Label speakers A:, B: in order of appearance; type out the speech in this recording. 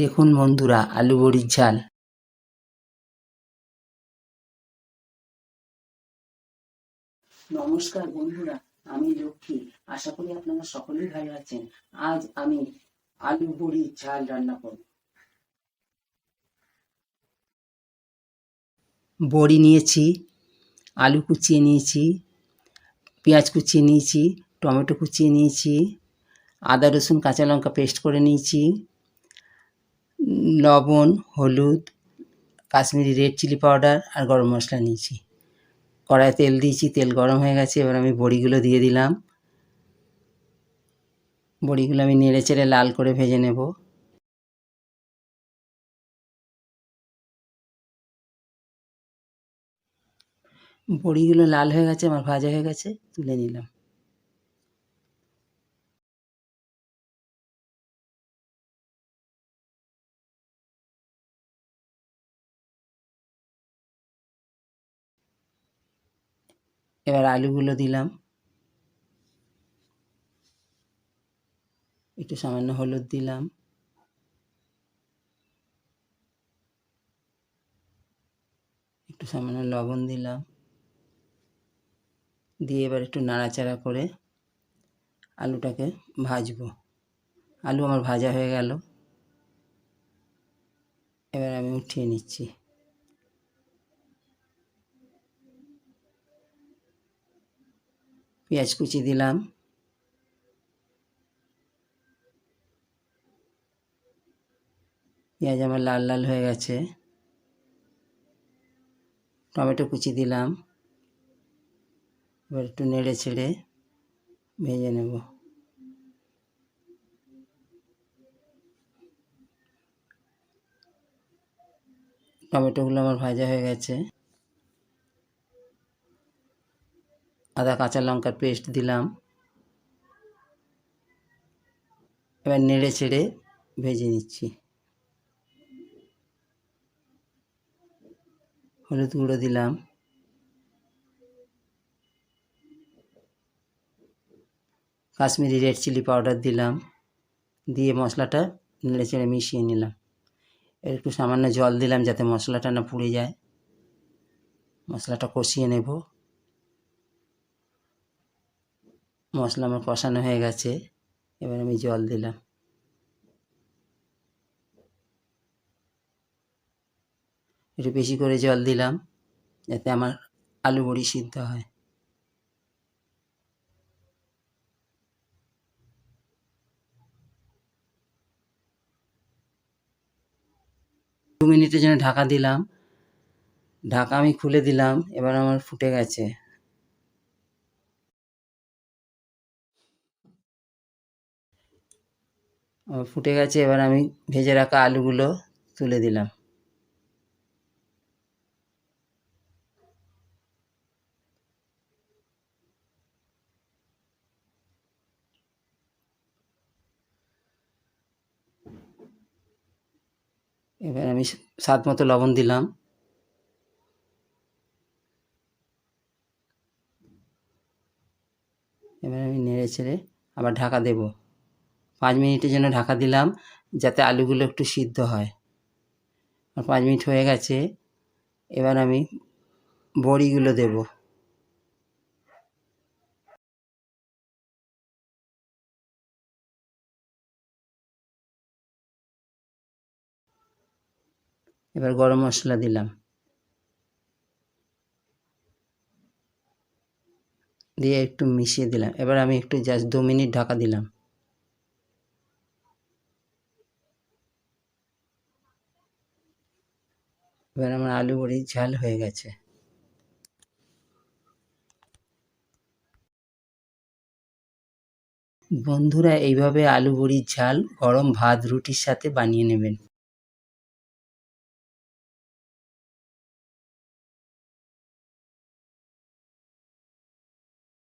A: দেখুন বন্ধুরা, আলু বড়ির ঝাল। নমস্কার বন্ধুরা, আমি লক্ষ্মী। আশা করি আপনারা সকলেই ভালো আছেন। আজ আমি আলু বড়ির ঝাল রান্না করব। বড়ি নিয়েছি, আলু কুচিয়ে নিয়েছি, পেঁয়াজ কুচিয়ে নিয়েছি, টমেটো কুচিয়ে নিয়েছি, আদা রসুন কাঁচা লঙ্কা পেস্ট করে নিয়েছি, লবণ, হলুদ, কাশ্মীরি রেড চিলি পাউডার আর গরম মশলা নিয়েছি। কড়াইয়ে তেল দিয়েছি, তেল গরম হয়ে গেছে। এবার আমি বড়িগুলো দিয়ে দিলাম। বড়িগুলো আমি নেড়ে চেড়ে লাল করে ভেজে নেব। বড়িগুলো লাল হয়ে গেছে, আমার ভাজা হয়ে গেছে, তুলে নিলাম। এবার আলুগুলো দিলাম, একটু সামান্য হলুদ দিলাম, একটু সামান্য লবণ দিলাম, দিয়ে এবার একটু নাড়াচাড়া করে আলুটাকে ভাজবো। আলু আমার ভাজা হয়ে গেল, এবার আমি উঠিয়ে নিচ্ছি। পেঁয়াজ কুচি দিলাম, পেঁয়াজ আমার লাল লাল হয়ে গেছে। টমেটো কুচি দিলাম, এবার একটু নেড়ে ছেড়ে ভেজে নেব। টমেটোগুলো আমার ভাজা হয়ে গেছে। আদা কাঁচা লঙ্কার পেস্ট দিলাম, এবার নেড়ে ছেড়ে ভেজে নিচ্ছি। হলুদ গুঁড়ো দিলাম, কাশ্মীরি রেড চিলি পাউডার দিলাম, দিয়ে মশলাটা নেড়ে চেড়ে মিশিয়ে নিলাম। একটু সামান্য জল দিলাম যাতে মশলাটা না পুড়ে যায়। মশলাটা কষিয়ে নেব। মশলা আমার কষানো হয়ে গেছে, এবার আমি জল দিলাম। একটু বেশি করে জল দিলাম যাতে আমার আলু বড়ি সিদ্ধ হয়। 2 মিনিটের জন্য ঢাকা দিলাম। ঢাকা আমি খুলে দিলাম, এবার আমার ফুটে গেছে। আমার ফুটে গেছে, এবার আমি ভেজে রাখা আলুগুলো তুলে দিলাম। এবার আমি স্বাদ মতো লবণ দিলাম। এবার আমি নেড়ে ছেড়ে আবার ঢাকা দেব। 5 মিনিটের জন্য ঢাকা দিলাম যাতে আলুগুলো একটু সিদ্ধ হয়। 5 মিনিট হয়ে গেছে, এবার আমি বড়িগুলো দেব। এবার গরম মশলা দিলাম, দিয়ে একটু মিশিয়ে দিলাম। এবার আমি একটু জাস্ট 2 মিনিট ঢাকা দিলাম। এবার আমার আলু বড়ির ঝাল হয়ে গেছে। বন্ধুরা, এইভাবে আলু বড়ির ঝাল গরম ভাত রুটির সাথে বানিয়ে নেবেন।